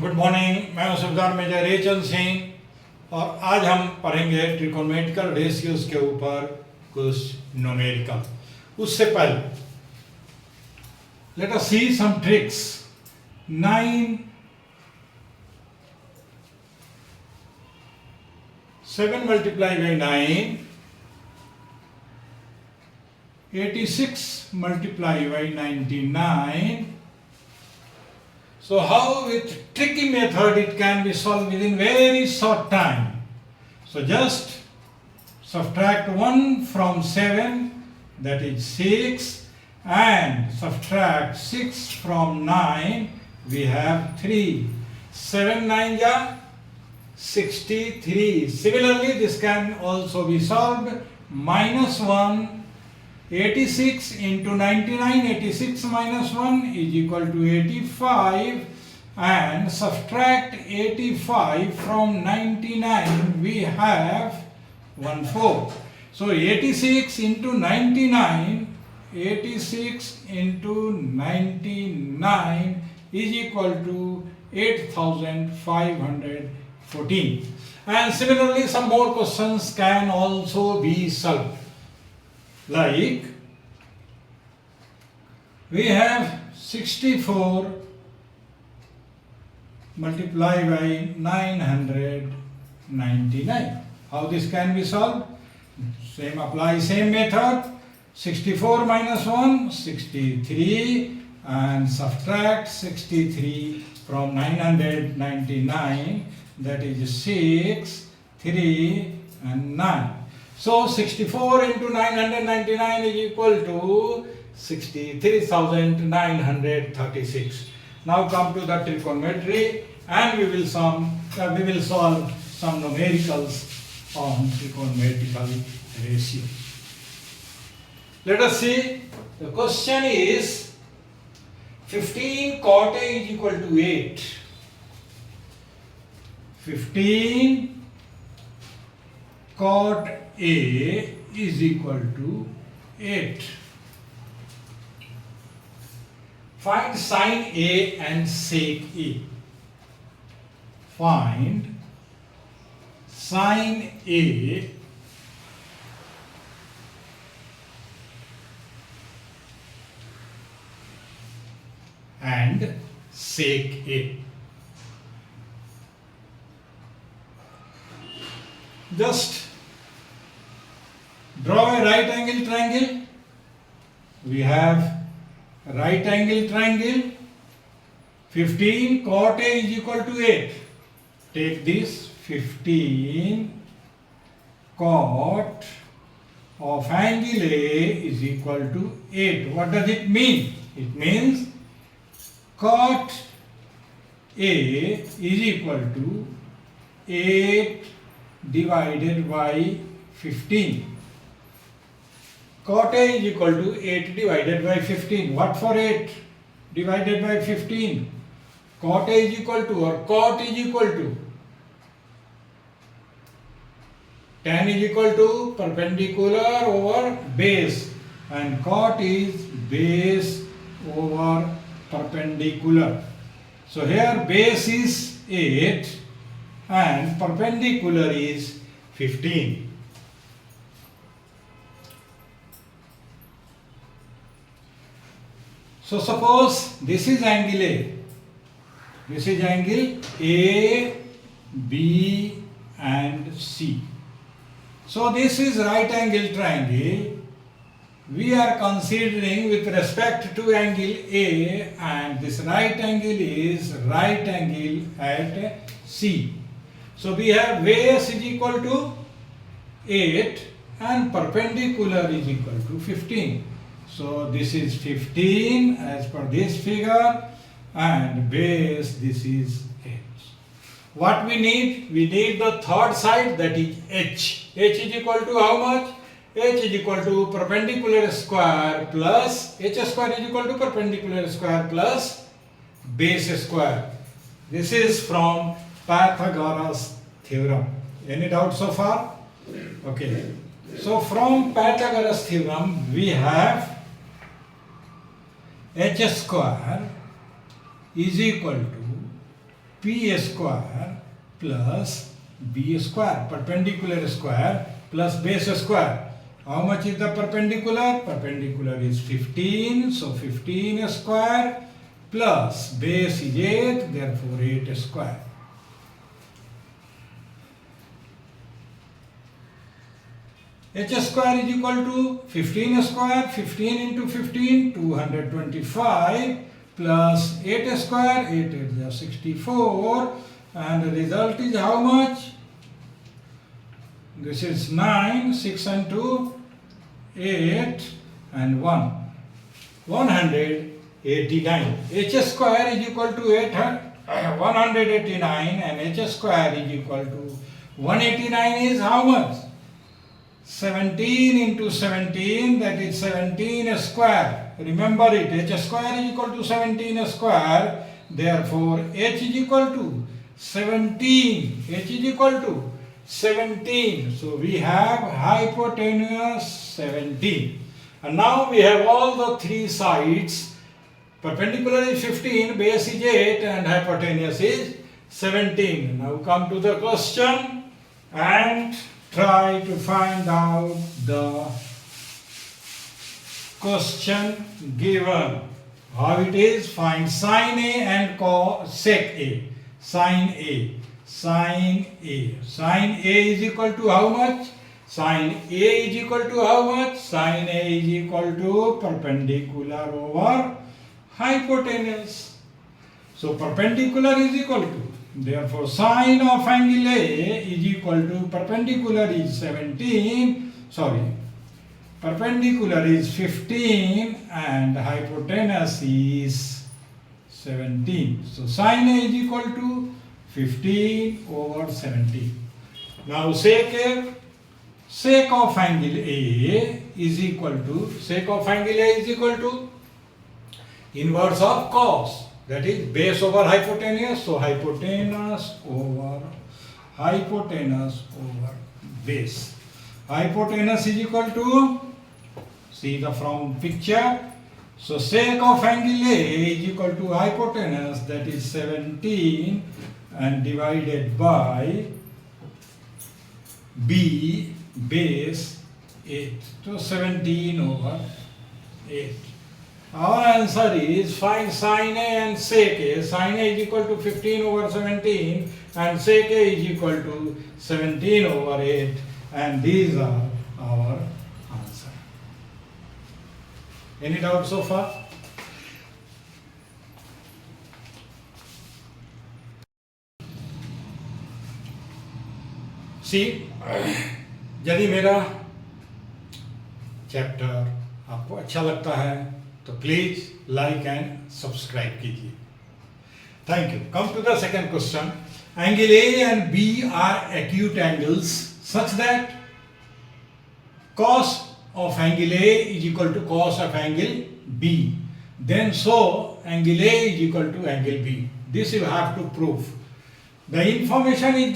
Good morning, मैं सुबेदार major रेचंद Singh और आज हम पढ़ेंगे ट्रिकोनोमेट्रिकल रेशियोज के ऊपर कुछ न्यूमेरिकल। उससे पहले let us C some tricks. 9 7 multiplied by 9, 86 multiplied by 99. So how with tricky method it can be solved within very short time. So just subtract 1 from 7, that is 6, and subtract 6 from 9, we have 3. 7 9 ja 63. Similarly, this can also be solved. Minus 1, 86 into 99, 86 minus 1 is equal to 85, and subtract 85 from 99, we have 14. So 86 into 99, 86 into 99 is equal to 8514. And similarly, some more questions can also be solved. Like, we have 64 multiplied by 999. How this can be solved? Same apply, same method. 64 minus 1, 63, and subtract 63 from 999, that is 6, 3, and 9. So 64 into 999 is equal to 63,936. Now come to the trigonometry, and we will solve some numericals on trigonometrical ratio. Let us see. The question is 15 cot A is equal to 8. 15 cot A is equal to 8. Find sin A and sec A. Find sin A and sec A. Just draw a right angle triangle. We have right angle triangle. 15 cot A is equal to 8. Take this 15 cot of angle A is equal to 8. What does it mean? It means cot A is equal to 8 divided by 15. Cot A is equal to 8 divided by 15. What for 8 divided by 15? Cot A is equal to, or cot is equal to, tan is equal to perpendicular over base, and cot is base over perpendicular. So here base is 8 and perpendicular is 15. So suppose this is angle A. This is angle A, B and C. So this is right angle triangle. We are considering with respect to angle A, and this right angle is right angle at C. So we have base is equal to 8 and perpendicular is equal to 15. So this is 15 as per this figure, and base this is 8. What we need? We need the third side, that is H. H is equal to how much? H is equal to perpendicular square plus H square is equal to perpendicular square plus base square. This is from Pythagoras theorem. Any doubt so far? Okay. So from Pythagoras theorem we have H square is equal to P square plus B square, perpendicular square plus base square. How much is the perpendicular? Perpendicular is 15, so 15 square plus base is 8, therefore 8 square. H square is equal to 15 square, 15 into 15, 225 plus 8 square, 8 is 64, and the result is how much? This is 9, 6 and 2, 8 and 1. 189. H square is equal to 189 and H square is equal to 189 is how much? 17 into 17, that is 17 square. Remember it, H square is equal to 17 square. Therefore, H is equal to 17. H is equal to 17. So, we have hypotenuse 17. And now we have all the three sides. Perpendicular is 15, base is 8 and hypotenuse is 17. Now come to the question and try to find out the question given. How it is? Find sine A and cosec A. Sine A. Sine A. Sine A is equal to how much? Sine A is equal to how much? Sine A is equal to perpendicular over hypotenuse. So perpendicular is equal to, therefore sine of angle A is equal to, perpendicular is 17, perpendicular is 15 and hypotenuse is 17. So sine A is equal to 15 over 17. Now sec of angle A is equal to, inverse of cos, that is base over hypotenuse. So hypotenuse over base. Hypotenuse is equal to, see the from picture. So sec of angle A is equal to hypotenuse, that is 17 and divided by B base 8. So 17 over 8. Our answer is find sine A and sec A. Sine A is equal to 15 over 17 and sec A is equal to 17 over 8, and these are our answer. Any doubt so far? See, यदि मेरा chapter आपको अच्छा लगता है तो please like and subscribe कीजिए. Thank you. Come to the second question. Angle A and B are acute angles such that cos of angle A is equal to cos of angle B. Then so angle A is equal to angle B. This you have to prove. The information is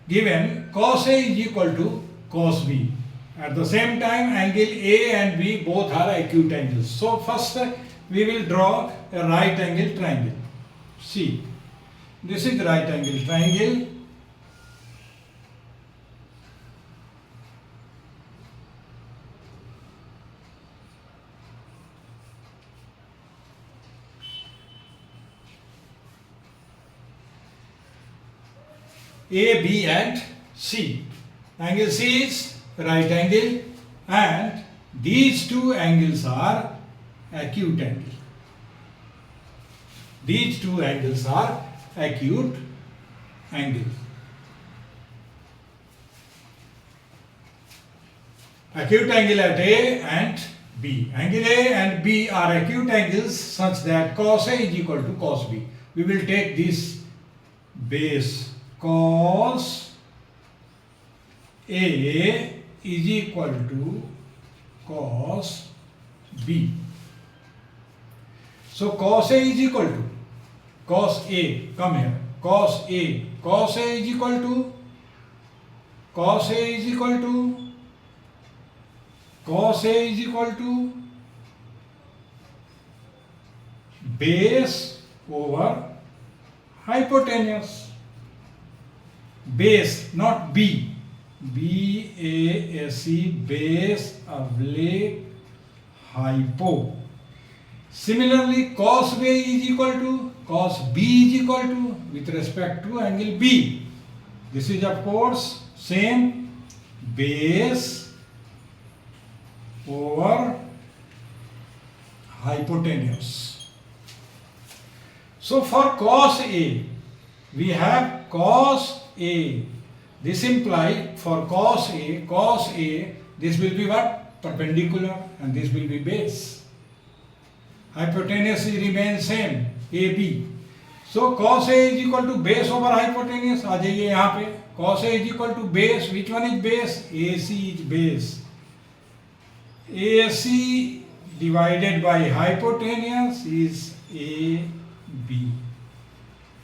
given cos A is equal to cos B. At the same time, angle A and B both are acute angles. So first we will draw a right angle triangle. See, this is the right angle triangle. A, B and C. Angle C is right angle and these two angles are acute angle. These two angles are acute angles. Acute angle at A and B. Angle A and B are acute angles such that cos A is equal to cos B. We will take this base. Cos A is equal to cos B. So cos A is equal to cos A. Come here. Cos A. Cos A is equal to cos A is equal to cos A is equal to base over hypotenuse. Base, not B. B-A-S-E, base, oblique, hypo. Similarly, cos B is equal to, cos B is equal to, with respect to angle B. This is of course same, base over hypotenuse. So for cos A, we have cos A. This implies for cos A, this will be what? Perpendicular, and this will be base. Hypotenuse remains same, AB. So cos A is equal to base over hypotenuse. आ जाइए यहाँ पे. Cos A is equal to base. Which one is base? AC is base. AC divided by hypotenuse is AB.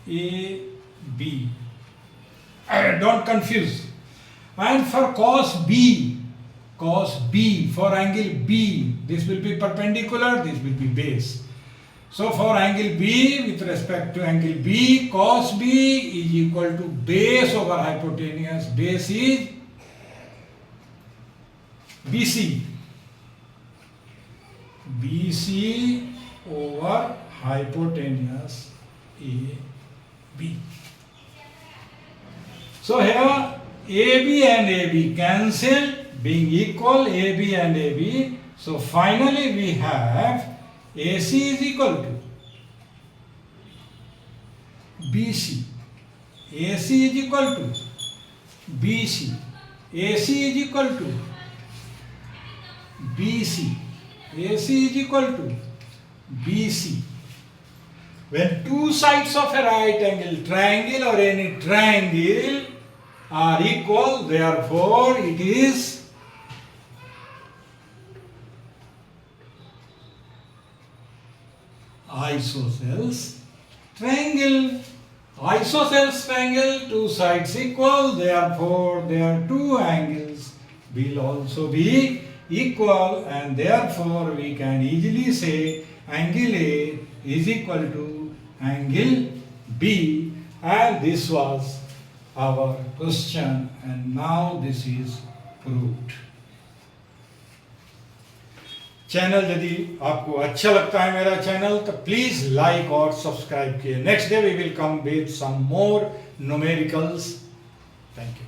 AB. Don't confuse. And for cos B, for angle B, this will be perpendicular, this will be base. So for angle B, with respect to angle B, cos B is equal to base over hypotenuse. Base is BC. BC over hypotenuse AB. So here AB and AB cancel, being equal AB and AB. So finally we have AC is equal to BC. AC is equal to BC. AC is equal to BC. AC is equal to BC. When two sides of a right angle triangle or any triangle are equal, therefore it is isosceles triangle. Isosceles triangle, two sides equal, therefore their two angles will also be equal, and therefore we can easily say angle A is equal to angle B, and this was our question, and now this is proved. Channel यदि आपको अच्छा लगता है मेरा channel तो please like और subscribe किए. Next day we will come with some more numericals. Thank you.